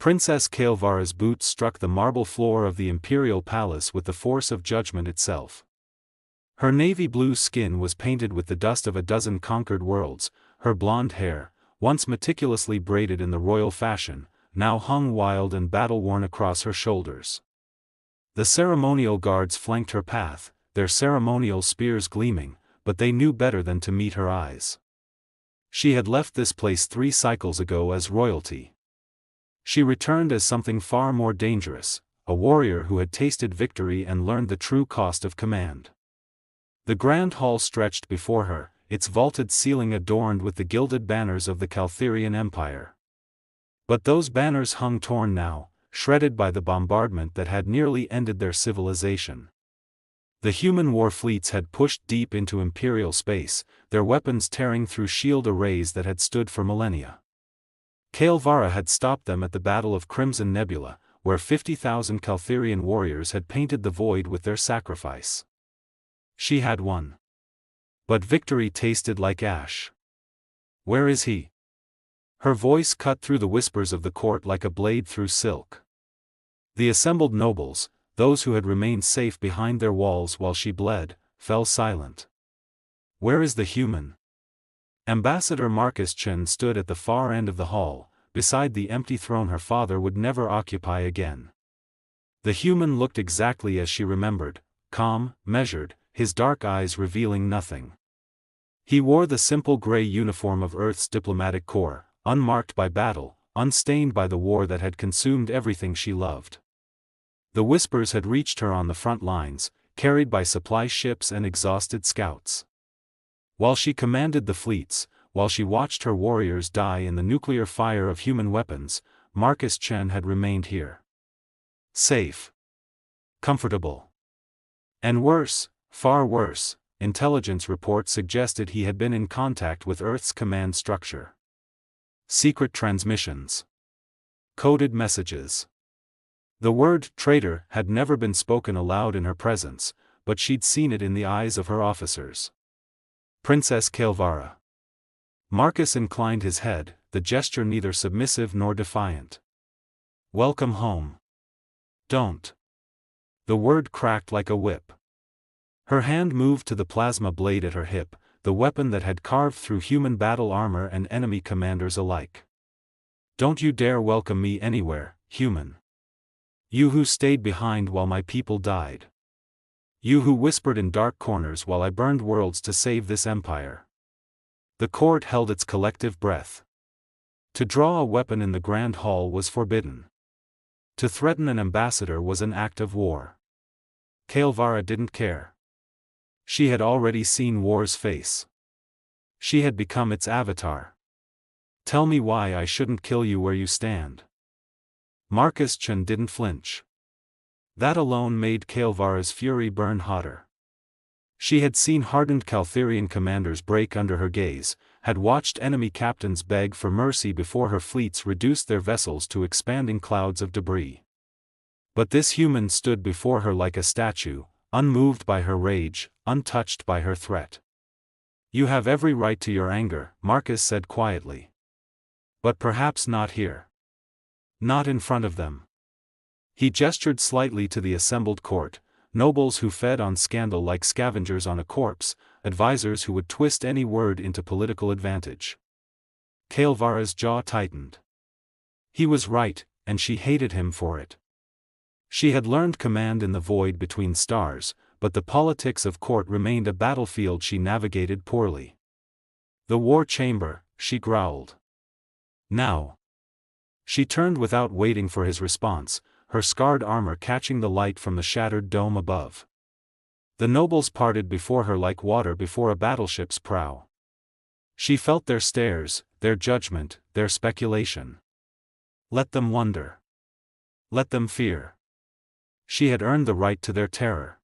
Princess Kael'Vara's boots struck the marble floor of the imperial palace with the force of judgment itself. Her navy blue skin was painted with the dust of a dozen conquered worlds, her blonde hair, once meticulously braided in the royal fashion, now hung wild and battle-worn across her shoulders. The ceremonial guards flanked her path, their ceremonial spears gleaming, but they knew better than to meet her eyes. She had left this place 3 cycles ago as royalty. She returned as something far more dangerous, a warrior who had tasted victory and learned the true cost of command. The grand hall stretched before her, its vaulted ceiling adorned with the gilded banners of the Caltherian Empire. But those banners hung torn now, shredded by the bombardment that had nearly ended their civilization. The human war fleets had pushed deep into imperial space, their weapons tearing through shield arrays that had stood for millennia. Kael'Vara had stopped them at the Battle of Crimson Nebula, where 50,000 Caltherian warriors had painted the void with their sacrifice. She had won. But victory tasted like ash. Where is he? Her voice cut through the whispers of the court like a blade through silk. The assembled nobles, those who had remained safe behind their walls while she bled, fell silent. Where is the human? Ambassador Marcus Chen stood at the far end of the hall, beside the empty throne her father would never occupy again. The human looked exactly as she remembered, calm, measured, his dark eyes revealing nothing. He wore the simple gray uniform of Earth's diplomatic corps, unmarked by battle, unstained by the war that had consumed everything she loved. The whispers had reached her on the front lines, carried by supply ships and exhausted scouts. While she commanded the fleets, while she watched her warriors die in the nuclear fire of human weapons, Marcus Chen had remained here. Safe. Comfortable. And worse, far worse, intelligence reports suggested he had been in contact with Earth's command structure. Secret transmissions. Coded messages. The word traitor had never been spoken aloud in her presence, but she'd seen it in the eyes of her officers. Princess Kael'Vara. Marcus inclined his head, the gesture neither submissive nor defiant. Welcome home. Don't. The word cracked like a whip. Her hand moved to the plasma blade at her hip, the weapon that had carved through human battle armor and enemy commanders alike. Don't you dare welcome me anywhere, human. You who stayed behind while my people died. You who whispered in dark corners while I burned worlds to save this empire. The court held its collective breath. To draw a weapon in the grand hall was forbidden. To threaten an ambassador was an act of war. Kael'Vara didn't care. She had already seen war's face. She had become its avatar. Tell me why I shouldn't kill you where you stand. Marcus Chen didn't flinch. That alone made Kael'Vara's fury burn hotter. She had seen hardened Caltherian commanders break under her gaze, had watched enemy captains beg for mercy before her fleets reduced their vessels to expanding clouds of debris. But this human stood before her like a statue, unmoved by her rage, untouched by her threat. You have every right to your anger, Marcus said quietly. But perhaps not here. Not in front of them. He gestured slightly to the assembled court, nobles who fed on scandal like scavengers on a corpse, advisors who would twist any word into political advantage. Kael'Vara's jaw tightened. He was right, and she hated him for it. She had learned command in the void between stars, but the politics of court remained a battlefield she navigated poorly. The war chamber, she growled. Now. She turned without waiting for his response, her scarred armor catching the light from the shattered dome above. The nobles parted before her like water before a battleship's prow. She felt their stares, their judgment, their speculation. Let them wonder. Let them fear. She had earned the right to their terror.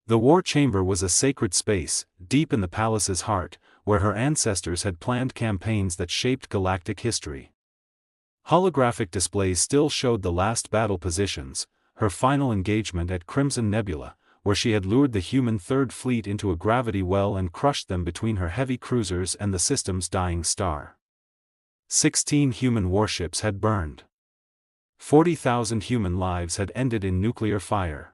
The war chamber was a sacred space, deep in the palace's heart, where her ancestors had planned campaigns that shaped galactic history. Holographic displays still showed the last battle positions, her final engagement at Crimson Nebula, where she had lured the human Third Fleet into a gravity well and crushed them between her heavy cruisers and the system's dying star. 16 human warships had burned. 40,000 human lives had ended in nuclear fire.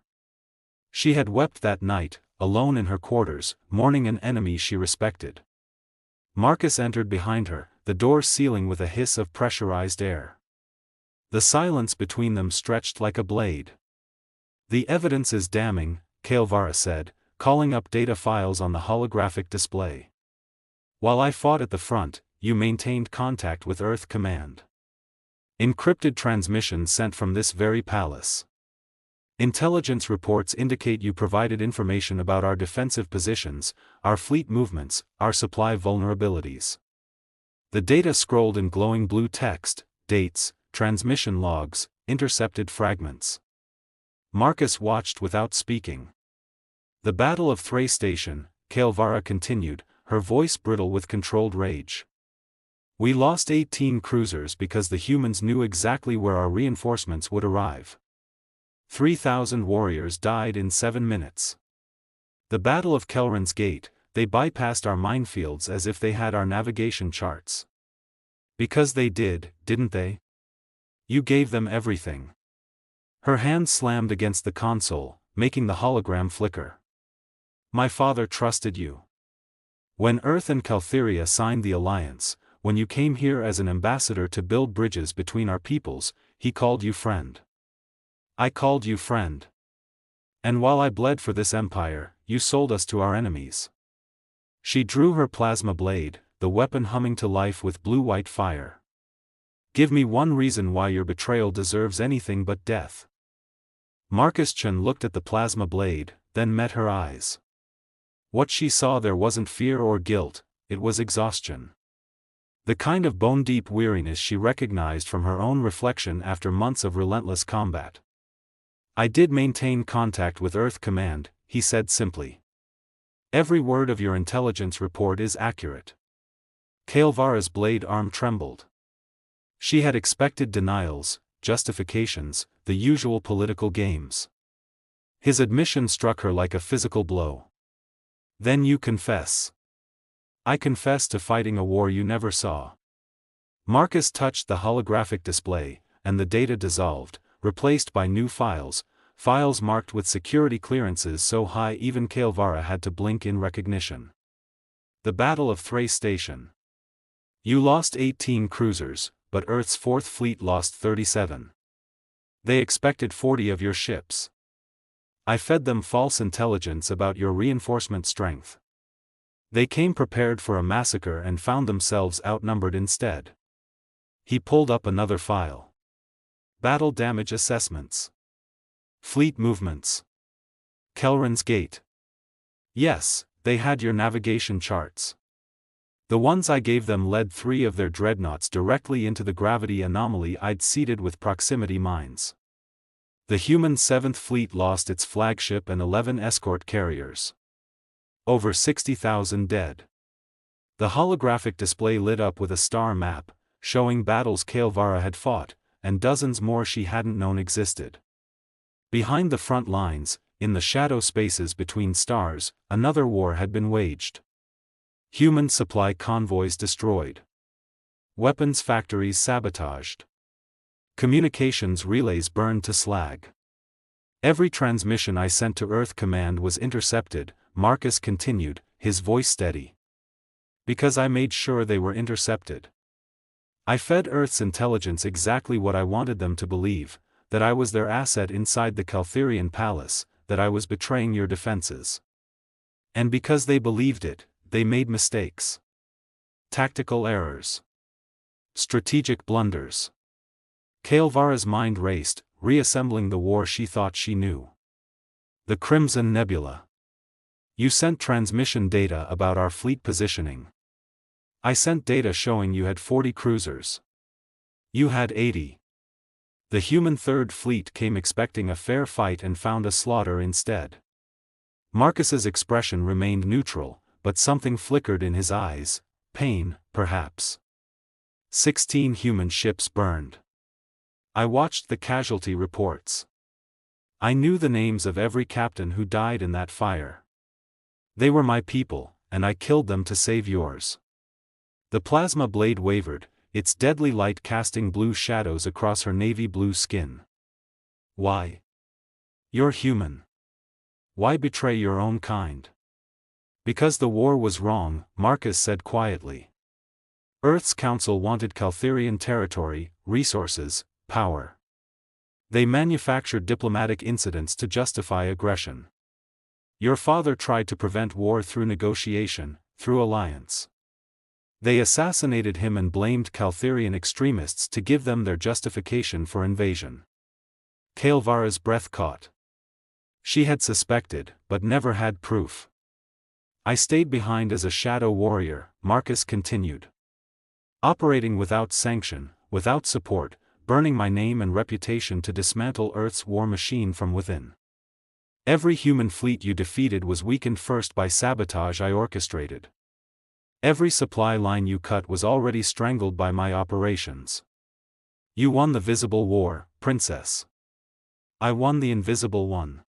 She had wept that night, alone in her quarters, mourning an enemy she respected. Marcus entered behind her, the door sealing with a hiss of pressurized air. The silence between them stretched like a blade. "The evidence is damning," Kael'vara said, calling up data files on the holographic display. "While I fought at the front, you maintained contact with Earth Command. Encrypted transmissions sent from this very palace. Intelligence reports indicate you provided information about our defensive positions, our fleet movements, our supply vulnerabilities." The data scrolled in glowing blue text, dates, transmission logs, intercepted fragments. Marcus watched without speaking. "The Battle of Thray Station," Kael'vara continued, her voice brittle with controlled rage. "We lost 18 cruisers because the humans knew exactly where our reinforcements would arrive. 3,000 warriors died in 7 minutes. The Battle of Kelrin's Gate, they bypassed our minefields as if they had our navigation charts. Because they did, didn't they? You gave them everything." Her hand slammed against the console, making the hologram flicker. "My father trusted you. When Earth and Caltheria signed the alliance, when you came here as an ambassador to build bridges between our peoples, he called you friend. I called you friend. And while I bled for this empire, you sold us to our enemies." She drew her plasma blade, the weapon humming to life with blue-white fire. "Give me one reason why your betrayal deserves anything but death." Marcus Chen looked at the plasma blade, then met her eyes. What she saw there wasn't fear or guilt, it was exhaustion. The kind of bone-deep weariness she recognized from her own reflection after months of relentless combat. "I did maintain contact with Earth Command," he said simply. "Every word of your intelligence report is accurate." Kael'vara's blade arm trembled. She had expected denials, justifications, the usual political games. His admission struck her like a physical blow. "Then you confess." "I confess to fighting a war you never saw." Marcus touched the holographic display, and the data dissolved, replaced by new files marked with security clearances so high even Kael'vara had to blink in recognition. "The Battle of Thray Station. You lost 18 cruisers, but Earth's Fourth Fleet lost 37. They expected 40 of your ships. I fed them false intelligence about your reinforcement strength. They came prepared for a massacre and found themselves outnumbered instead." He pulled up another file. "Battle damage assessments. Fleet movements. Kelrin's Gate. Yes, they had your navigation charts. The ones I gave them led 3 of their dreadnoughts directly into the gravity anomaly I'd seeded with proximity mines. The human 7th Fleet lost its flagship and 11 escort carriers. Over 60,000 dead." The holographic display lit up with a star map, showing battles Kael'vara had fought, and dozens more she hadn't known existed. Behind the front lines, in the shadow spaces between stars, another war had been waged. Human supply convoys destroyed. Weapons factories sabotaged. Communications relays burned to slag. "Every transmission I sent to Earth Command was intercepted," Marcus continued, his voice steady. "Because I made sure they were intercepted. I fed Earth's intelligence exactly what I wanted them to believe, that I was their asset inside the Caltherian palace, that I was betraying your defenses. And because they believed it, they made mistakes. Tactical errors. Strategic blunders." Kael'vara's mind raced, reassembling the war she thought she knew. "The Crimson Nebula. You sent transmission data about our fleet positioning. I sent data showing you had 40 cruisers. You had 80. The human Third Fleet came expecting a fair fight and found a slaughter instead." Marcus's expression remained neutral, but something flickered in his eyes, pain, perhaps. 16 human ships burned. I watched the casualty reports. I knew the names of every captain who died in that fire. They were my people, and I killed them to save yours." The plasma blade wavered, its deadly light casting blue shadows across her navy blue skin. Why? You're human. Why betray your own kind? Because the war was wrong, Marcus said quietly. Earth's council wanted Caltherian territory, resources, power. They manufactured diplomatic incidents to justify aggression. Your father tried to prevent war through negotiation, through alliance. They assassinated him and blamed Caltherian extremists to give them their justification for invasion. Kael'Vara's breath caught. She had suspected, but never had proof. I stayed behind as a shadow warrior, Marcus continued. Operating without sanction, without support, burning my name and reputation to dismantle Earth's war machine from within. Every human fleet you defeated was weakened first by sabotage I orchestrated. Every supply line you cut was already strangled by my operations. You won the visible war, Princess. I won the invisible one.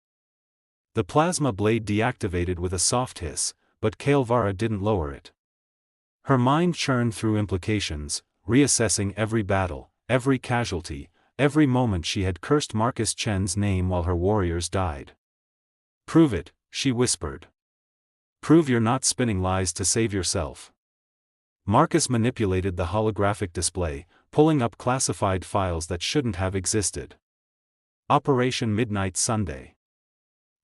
The plasma blade deactivated with a soft hiss, but Kael'Vara didn't lower it. Her mind churned through implications, reassessing every battle, every casualty, every moment she had cursed Marcus Chen's name while her warriors died. Prove it, she whispered. Prove you're not spinning lies to save yourself. Marcus manipulated the holographic display, pulling up classified files that shouldn't have existed. Operation Midnight Sunday.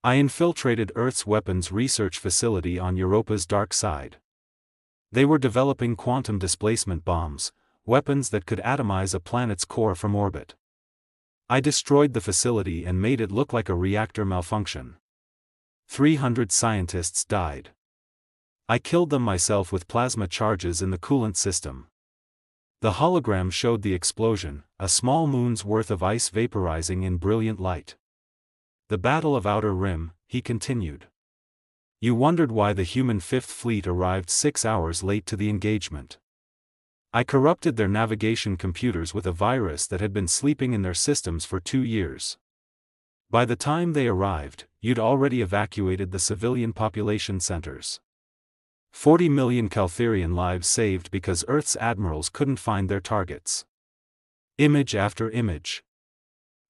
I infiltrated Earth's weapons research facility on Europa's dark side. They were developing quantum displacement bombs, weapons that could atomize a planet's core from orbit. I destroyed the facility and made it look like a reactor malfunction. 300 scientists died. I killed them myself with plasma charges in the coolant system. The hologram showed the explosion, a small moon's worth of ice vaporizing in brilliant light. The Battle of Outer Rim, he continued. You wondered why the human Fifth Fleet arrived 6 hours late to the engagement. I corrupted their navigation computers with a virus that had been sleeping in their systems for 2 years. By the time they arrived, you'd already evacuated the civilian population centers. 40 million Caltherian lives saved because Earth's admirals couldn't find their targets. Image after image.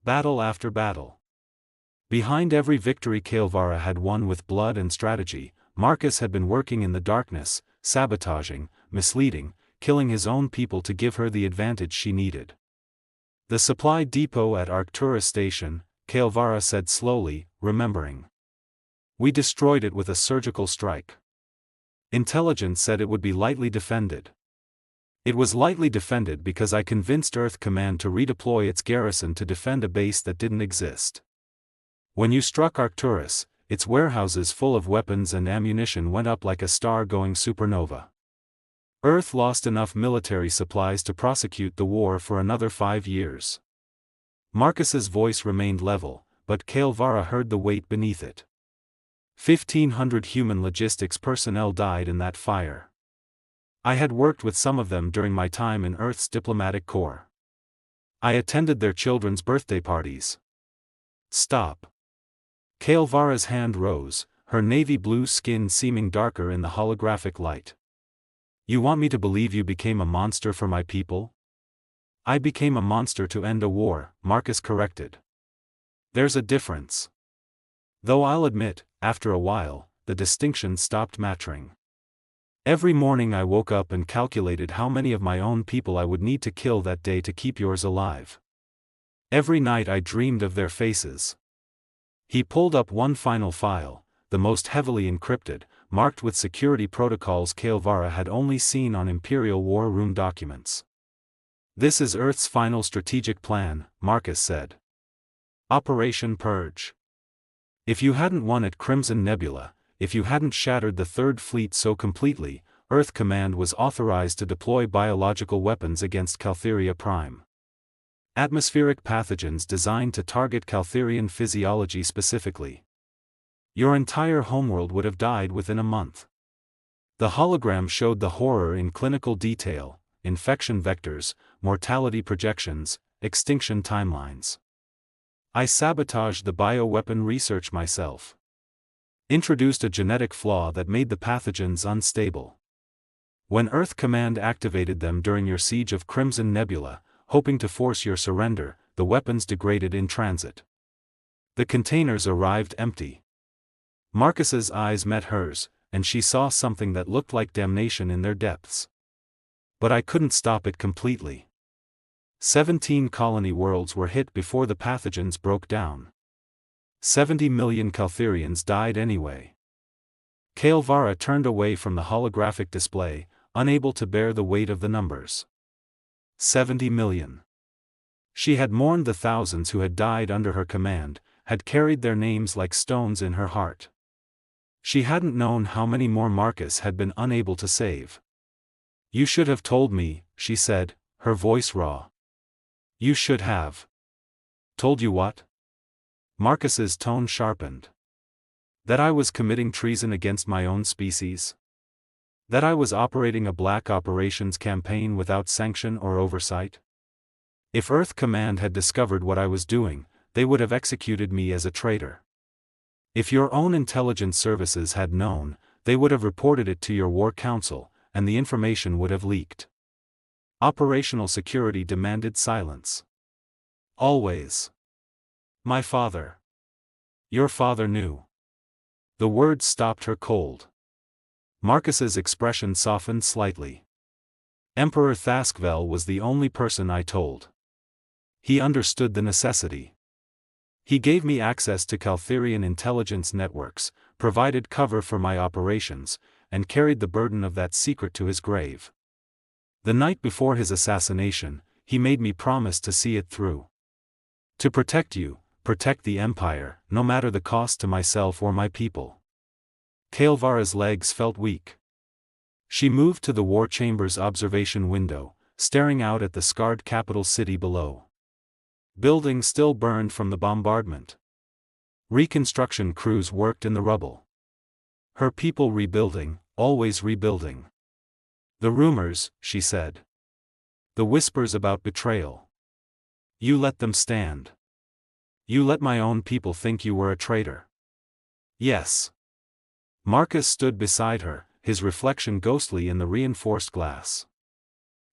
Battle after battle. Behind every victory Kael'Vara had won with blood and strategy, Marcus had been working in the darkness, sabotaging, misleading, killing his own people to give her the advantage she needed. The supply depot at Arcturus Station, Kael'Vara said slowly, remembering. We destroyed it with a surgical strike. Intelligence said it would be lightly defended. It was lightly defended because I convinced Earth Command to redeploy its garrison to defend a base that didn't exist. When you struck Arcturus, its warehouses full of weapons and ammunition went up like a star-going supernova. Earth lost enough military supplies to prosecute the war for another 5 years. Marcus's voice remained level, but Kael'Vara heard the weight beneath it. 1,500 human logistics personnel died in that fire. I had worked with some of them during my time in Earth's diplomatic corps. I attended their children's birthday parties. Stop. Kael'Vara's hand rose, her navy blue skin seeming darker in the holographic light. You want me to believe you became a monster for my people? I became a monster to end a war, Marcus corrected. There's a difference. Though I'll admit, after a while, the distinction stopped mattering. Every morning I woke up and calculated how many of my own people I would need to kill that day to keep yours alive. Every night I dreamed of their faces. He pulled up one final file, the most heavily encrypted, marked with security protocols Kael'Vara had only seen on Imperial War Room documents. This is Earth's final strategic plan, Marcus said. Operation Purge. If you hadn't won at Crimson Nebula, if you hadn't shattered the Third Fleet so completely, Earth Command was authorized to deploy biological weapons against Caltheria Prime. Atmospheric pathogens designed to target Caltherian physiology specifically. Your entire homeworld would have died within a month. The hologram showed the horror in clinical detail: infection vectors, mortality projections, extinction timelines. I sabotaged the bioweapon research myself. Introduced a genetic flaw that made the pathogens unstable. When Earth Command activated them during your siege of Crimson Nebula, hoping to force your surrender, the weapons degraded in transit. The containers arrived empty. Marcus's eyes met hers, and she saw something that looked like damnation in their depths. But I couldn't stop it completely. 17 colony worlds were hit before the pathogens broke down. 70 million Caltherians died anyway. Kael'vara turned away from the holographic display, unable to bear the weight of the numbers. 70 million. She had mourned the thousands who had died under her command, had carried their names like stones in her heart. She hadn't known how many more Marcus had been unable to save. "You should have told me," she said, her voice raw. "You should have." "Told you what?" Marcus's tone sharpened. "That I was committing treason against my own species? That I was operating a black operations campaign without sanction or oversight? If Earth Command had discovered what I was doing, they would have executed me as a traitor. If your own intelligence services had known, they would have reported it to your war council, and the information would have leaked." Operational security demanded silence. "Always. My father. Your father knew." The words stopped her cold. Marcus's expression softened slightly. "Emperor Thaskvel was the only person I told. He understood the necessity. He gave me access to Caltherian intelligence networks, provided cover for my operations, and carried the burden of that secret to his grave. The night before his assassination, he made me promise to see it through. To protect you, protect the Empire, no matter the cost to myself or my people." Kael'vara's legs felt weak. She moved to the war chamber's observation window, staring out at the scarred capital city below. Buildings still burned from the bombardment. Reconstruction crews worked in the rubble. Her people rebuilding, always rebuilding. "The rumors," she said. "The whispers about betrayal. You let them stand. You let my own people think you were a traitor." "Yes." Marcus stood beside her, his reflection ghostly in the reinforced glass.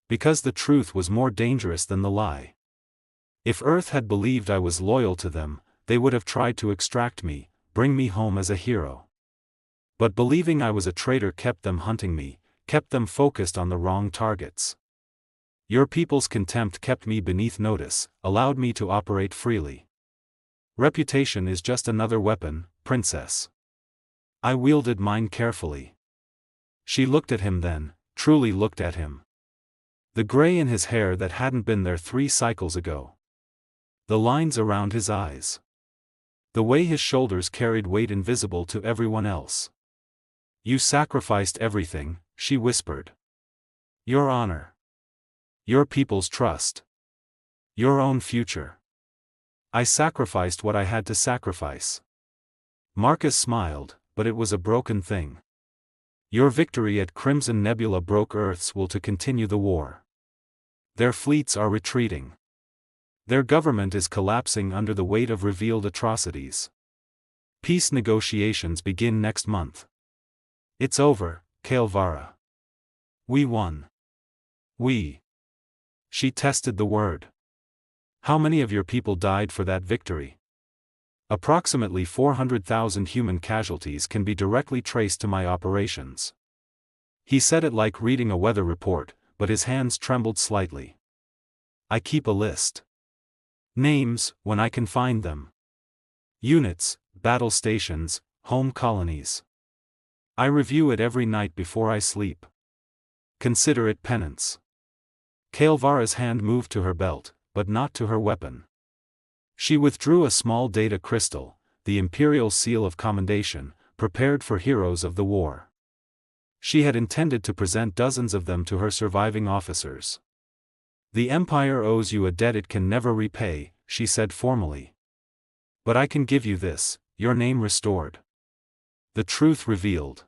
"Because the truth was more dangerous than the lie. If Earth had believed I was loyal to them, they would have tried to extract me, bring me home as a hero. But believing I was a traitor kept them hunting me, kept them focused on the wrong targets. Your people's contempt kept me beneath notice, allowed me to operate freely. Reputation is just another weapon, princess. I wielded mine carefully." She looked at him then, truly looked at him. The gray in his hair that hadn't been there 3 cycles ago. The lines around his eyes. The way his shoulders carried weight invisible to everyone else. "You sacrificed everything," she whispered. "Your honor. Your people's trust. Your own future. I sacrificed what I had to sacrifice." Marcus smiled, but it was a broken thing. "Your victory at Crimson Nebula broke Earth's will to continue the war. Their fleets are retreating. Their government is collapsing under the weight of revealed atrocities. Peace negotiations begin next month. It's over, Kael'vara. We won. We." She tested the word. "How many of your people died for that victory?" "Approximately 400,000 human casualties can be directly traced to my operations." He said it like reading a weather report, but his hands trembled slightly. "I keep a list. Names, when I can find them. Units, battle stations, home colonies. I review it every night before I sleep. Consider it penance." Kael'vara's hand moved to her belt, but not to her weapon. She withdrew a small data crystal, the Imperial Seal of Commendation, prepared for heroes of the war. She had intended to present dozens of them to her surviving officers. "The Empire owes you a debt it can never repay," she said formally. "But I can give you this, your name restored. The truth revealed.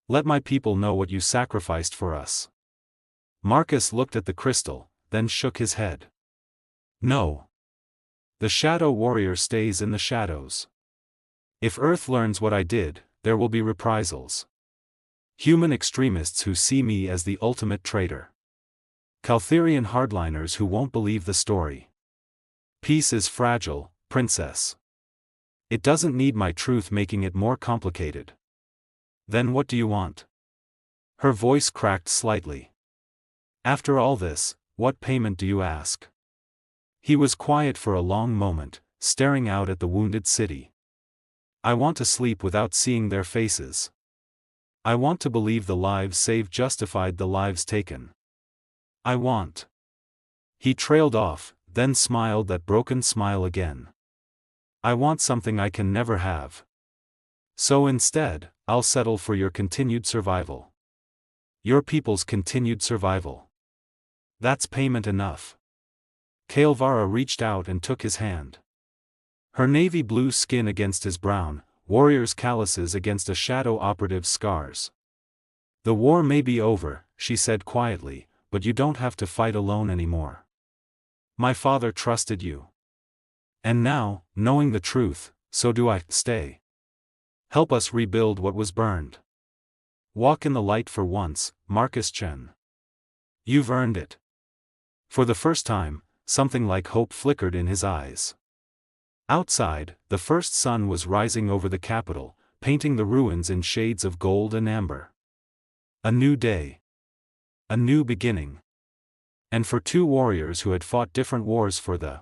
Let my people know what you sacrificed for us." Marcus looked at the crystal, then shook his head. "No. The Shadow Warrior stays in the shadows. If Earth learns what I did, there will be reprisals. Human extremists who see me as the ultimate traitor. Caltherian hardliners who won't believe the story. Peace is fragile, princess. It doesn't need my truth making it more complicated. Then what do you want? Her voice cracked slightly. After all this, what payment do you ask? He was quiet for a long moment, staring out at the wounded city. I want to sleep without seeing their faces. I want to believe the lives saved justified the lives taken. I want. He trailed off, then smiled that broken smile again. I want something I can never have. So instead, I'll settle for your continued survival. Your people's continued survival. That's payment enough. Kael'vara reached out and took his hand. Her navy blue skin against his brown, warrior's calluses against a shadow operative's scars. The war may be over, she said quietly, but you don't have to fight alone anymore. My father trusted you. And now, knowing the truth, so do I. Stay. Help us rebuild what was burned. Walk in the light for once, Marcus Chen. You've earned it. For the first time, something like hope flickered in his eyes. Outside, the first sun was rising over the capital, painting the ruins in shades of gold and amber. A new day. A new beginning. And for two warriors who had fought different wars for the